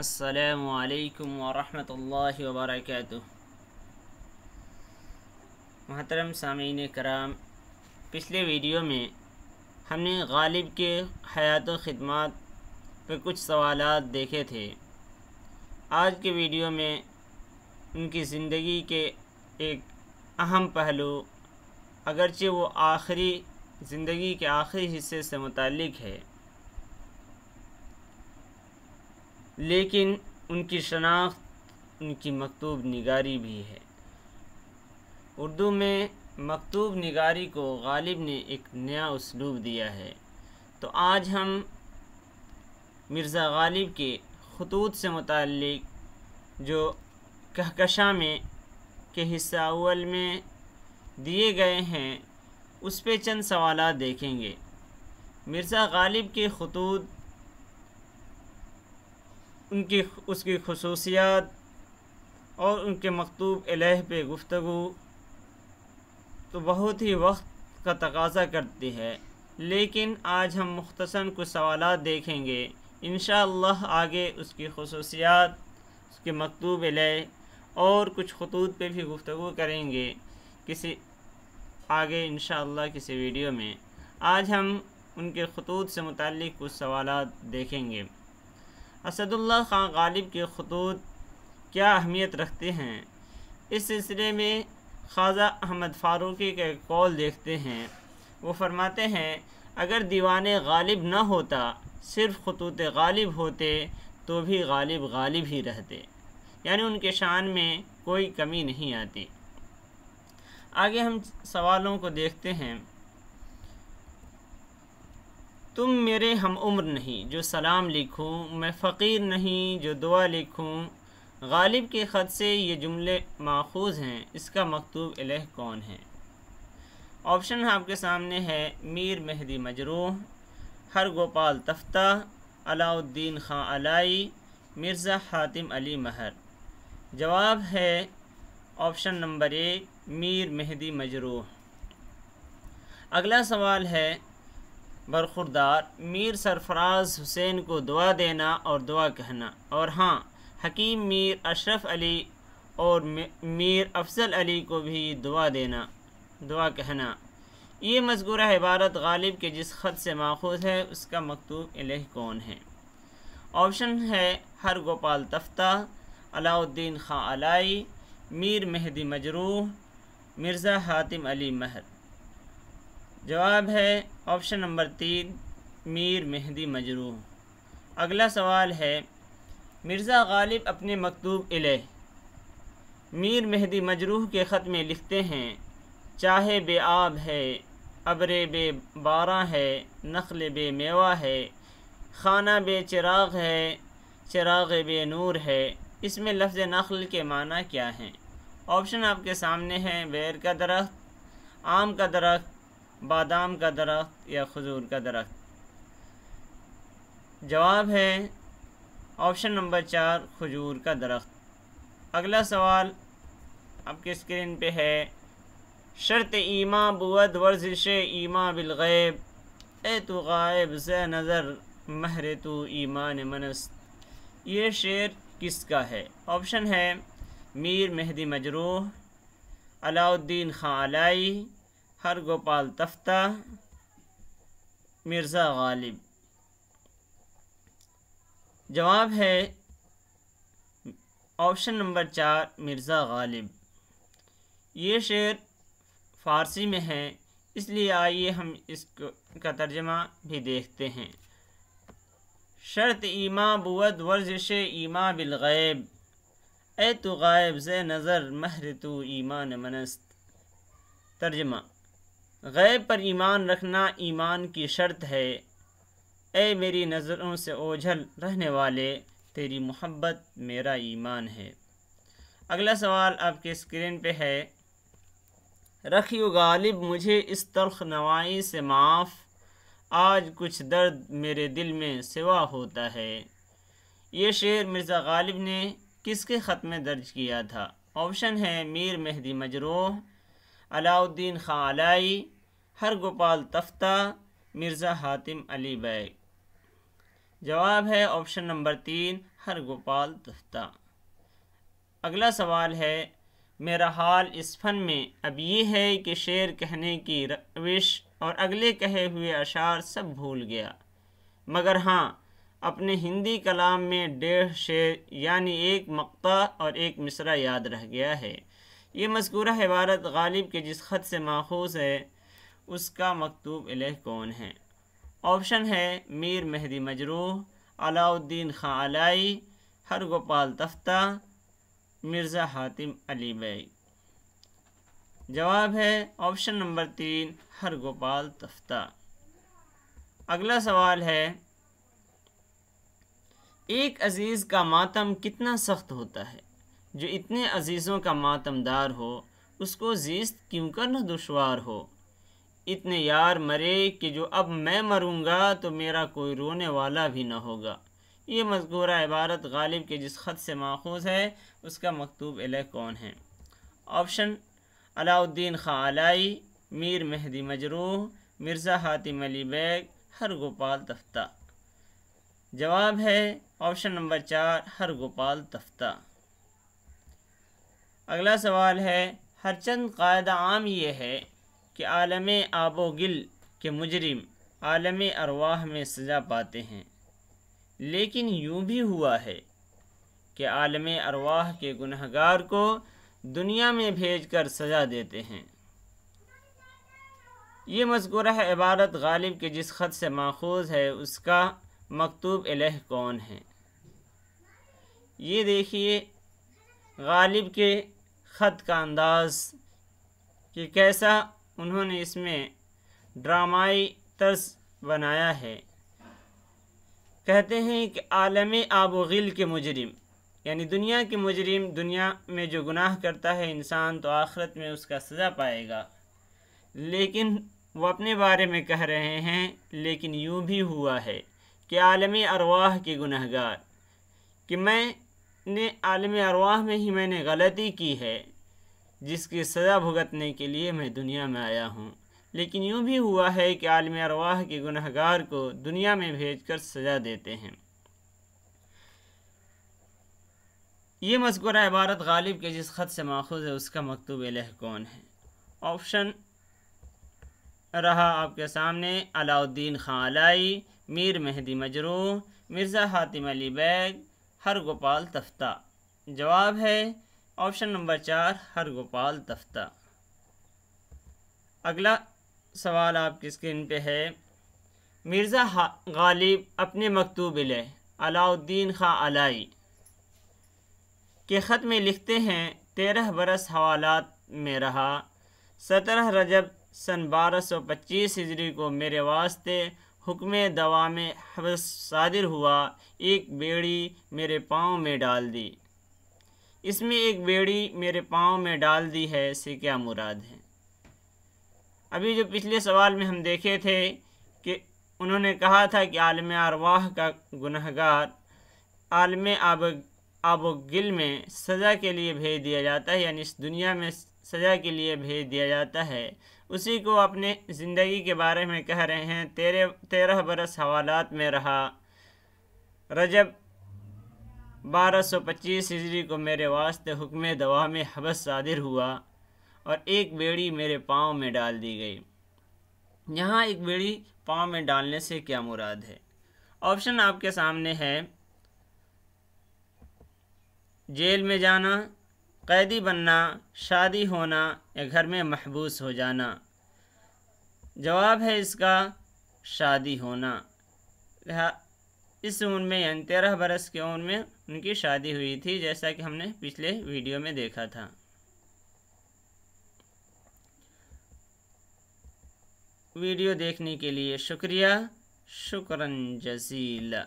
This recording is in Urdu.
السلام علیکم ورحمۃ اللہ وبرکاتہ۔ محترم سامعین کرام، پچھلے ویڈیو میں ہم نے غالب کے حیات و خدمات پہ کچھ سوالات دیکھے تھے۔ آج کے ویڈیو میں ان کی زندگی کے ایک اہم پہلو، اگرچہ وہ زندگی کے آخری حصے سے متعلق ہے، لیکن ان کی شناخت ان کی مکتوب نگاری بھی ہے۔ اردو میں مکتوب نگاری کو غالب نے ایک نیا اسلوب دیا ہے، تو آج ہم مرزا غالب کے خطوط سے متعلق جو کہکشاں میں کے حصہ اول میں دیے گئے ہیں اس پہ چند سوالات دیکھیں گے۔ مرزا غالب کے خطوط، اس کی خصوصیات اور ان کے مکتوب الیہ پہ گفتگو تو بہت ہی وقت کا تقاضا کرتی ہے، لیکن آج ہم مختصراً کچھ سوالات دیکھیں گے۔ انشاءاللہ آگے اس کی خصوصیات، اس کے مکتوب الیہ اور کچھ خطوط پہ بھی گفتگو کریں گے آگے انشاءاللہ کسی ویڈیو میں۔ آج ہم ان کے خطوط سے متعلق کچھ سوالات دیکھیں گے۔ اسد اللہ خان غالب کے خطوط کیا اہمیت رکھتے ہیں؟ اس سلسلے میں خواجہ احمد فاروقی کا ایک قول دیکھتے ہیں۔ وہ فرماتے ہیں، اگر دیوان غالب نہ ہوتا، صرف خطوط غالب ہوتے تو بھی غالب غالب ہی رہتے، یعنی ان کے شان میں کوئی کمی نہیں آتی۔ آگے ہم سوالوں کو دیکھتے ہیں۔ تم میرے ہم عمر نہیں جو سلام لکھوں، میں فقیر نہیں جو دعا لکھوں۔ غالب کے خط سے یہ جملے ماخوذ ہیں، اس کا مکتوب الیہ کون ہے؟ آپشن آپ کے سامنے ہے: میر مہدی مجروح، ہرگوپال تفتہ، علاء الدین خاں علائی، مرزا حاتم علی مہر۔ جواب ہے آپشن نمبر 1، میر مہدی مجروح۔ اگلا سوال ہے برخوردار: میر سرفراز حسین کو دعا دینا اور دعا کہنا، اور ہاں، حکیم میر اشرف علی اور میر افضل علی کو بھی دعا دینا، دعا کہنا۔ یہ مذکورہ عبارت غالب کے جس خط سے ماخوذ ہے اس کا مکتوب الیہ کون ہے؟ آپشن ہے: ہرگوپال تفتہ، علاء الدین خاں علائی، میر مہدی مجروح، مرزا حاتم علی مہر۔ جواب ہے آپشن نمبر 3، میر مہدی مجروح۔ اگلا سوال ہے مرزا غالب اپنے مکتوب الیہ میر مہدی مجروح کے خط میں لکھتے ہیں: چاہے بے آب ہے، ابر بے باراں ہے، نخل بے میوہ ہے، خانہ بے چراغ ہے، چراغ بے نور ہے۔ اس میں لفظ نخل کے معنی کیا ہیں؟ آپشن آپ کے سامنے ہیں: بیر کا درخت، آم کا درخت، بادام کا درخت یا کھجور کا درخت۔ جواب ہے آپشن نمبر 4، کھجور کا درخت۔ اگلا سوال آپ کے اسکرین پہ ہے: شرط ایمان بود ورزش ایمان بالغیب، اے تو غائب زے نظر مہر تو ایمان منست۔ یہ شعر کس کا ہے؟ آپشن ہے: میر مہدی مجروح، علاء الدین خاں علائی، ہرگوپال تفتہ، مرزا غالب۔ جواب ہے آپشن نمبر 4، مرزا غالب۔ یہ شعر فارسی میں ہے، اس لیے آئیے ہم اس کا ترجمہ بھی دیکھتے ہیں۔ شرط ایمان بود ورزش ایمان بالغیب، اے تو غائب زے نظر مہر تو ایمان منست۔ ترجمہ: غیب پر ایمان رکھنا ایمان کی شرط ہے، اے میری نظروں سے اوجھل رہنے والے، تیری محبت میرا ایمان ہے۔ اگلا سوال آپ کے اسکرین پہ ہے: رکھیو غالب مجھے اس تلخ نوائی سے معاف، آج کچھ درد میرے دل میں سوا ہوتا ہے۔ یہ شعر مرزا غالب نے کس کے خط میں درج کیا تھا؟ آپشن ہے: میر مہدی مجروح، علاء الدین خاں علائی، ہرگوپال تفتہ، مرزا حاتم علی بیگ۔ جواب ہے آپشن نمبر 3، ہر گوپال تفتہ۔ اگلا سوال ہے، میرا حال اس فن میں اب یہ ہے کہ شعر کہنے کی روش اور اگلے کہے ہوئے اشعار سب بھول گیا، مگر ہاں اپنے ہندی کلام میں 1.5 شعر یعنی ایک مقطع اور ایک مصرع یاد رہ گیا ہے۔ یہ مذکورہ عبارت غالب کے جس خط سے ماخوذ ہے اس کا مکتوب الیہ کون ہے؟ آپشن ہے میر مہدی مجروح، علاء الدین خاں علائی، ہر گوپال تفتہ، مرزا حاتم علی بیگ۔ جواب ہے آپشن نمبر 3 ہر گوپال تفتہ۔ اگلا سوال ہے، ایک عزیز کا ماتم کتنا سخت ہوتا ہے، جو اتنے عزیزوں کا ماتم دار ہو اس کو زیست کیوں کرنا دشوار ہو، اتنے یار مرے کہ جو اب میں مروں گا تو میرا کوئی رونے والا بھی نہ ہوگا۔ یہ مذکورہ عبارت غالب کے جس خط سے ماخوذ ہے اس کا مکتوب الیہ کون ہے؟ آپشن علاء الدین خاں علائی، میر مہدی مجروح، مرزا حاتم علی بیگ، ہر گوپال تفتہ۔ جواب ہے آپشن نمبر 4 ہر گوپال تفتہ۔ اگلا سوال ہے، ہر چند قاعدہ عام یہ ہے کہ عالم آب و گل کے مجرم عالم ارواح میں سزا پاتے ہیں، لیکن یوں بھی ہوا ہے کہ عالم ارواح کے گنہگار کو دنیا میں بھیج کر سزا دیتے ہیں۔ یہ مذکورہ عبارت غالب کے جس خط سے ماخوذ ہے اس کا مکتوب الیہ کون ہے؟ یہ دیکھیے غالب کے خط کا انداز کہ کیسا انہوں نے اس میں ڈرامائی طرز بنایا ہے۔ کہتے ہیں کہ عالم آب و غل کے مجرم، یعنی دنیا کے مجرم، دنیا میں جو گناہ کرتا ہے انسان تو آخرت میں اس کا سزا پائے گا، لیکن وہ اپنے بارے میں کہہ رہے ہیں لیکن یوں بھی ہوا ہے کہ عالم ارواح کے گنہگار، کہ میں نے عالم ارواح میں ہی میں نے غلطی کی ہے جس کی سزا بھگتنے کے لیے میں دنیا میں آیا ہوں، لیکن یوں بھی ہوا ہے کہ عالم ارواح کے گنہگار کو دنیا میں بھیج کر سزا دیتے ہیں۔ یہ مذکورہ عبارت غالب کے جس خط سے ماخوذ ہے اس کا مکتوب الیہ کون ہے؟ آپشن رہا آپ کے سامنے علاء الدین خاں علائی، میر مہدی مجروح، مرزا حاتم علی بیگ، ہر گوپال تفتہ۔ جواب ہے آپشن نمبر 4 ہر گوپال تفتہ۔ اگلا سوال آپ کی اسکرین پہ ہے، مرزا غالب اپنے مکتوب الیہ علاء الدین خاں علائی کے خط میں لکھتے ہیں، 13 برس حوالات میں رہا، 17 رجب سن 1225 ہجری کو میرے واسطے حکم دوام حبس صادر ہوا، ایک بیڑی میرے پاؤں میں ڈال دی۔ اس میں ایک بیڑی میرے پاؤں میں ڈال دی ہے سے کیا مراد ہے؟ ابھی جو پچھلے سوال میں ہم دیکھے تھے کہ انہوں نے کہا تھا کہ عالم ارواح کا گنہگار عالم آب و گل میں سزا کے لیے بھیج دیا جاتا ہے، یعنی اس دنیا میں سزا کے لیے بھیج دیا جاتا ہے، اسی کو اپنے زندگی کے بارے میں کہہ رہے ہیں۔ 13 برس حوالات میں رہا، رجب 1225 ہجری کو میرے واسطے حکم دوام حبس صادر ہوا اور ایک بیڑی میرے پاؤں میں ڈال دی گئی۔ یہاں ایک بیڑی پاؤں میں ڈالنے سے کیا مراد ہے؟ آپشن آپ کے سامنے ہے، جیل میں جانا، قیدی بننا، شادی ہونا یا گھر میں محبوس ہو جانا۔ جواب ہے اس کا شادی ہونا۔ اس عمر میں یعنی 13 برس کی عمر میں ان کی شادی ہوئی تھی، جیسا کہ ہم نے پچھلے ویڈیو میں دیکھا تھا۔ ویڈیو دیکھنے کے لیے شکریہ، شکراً جزیلا۔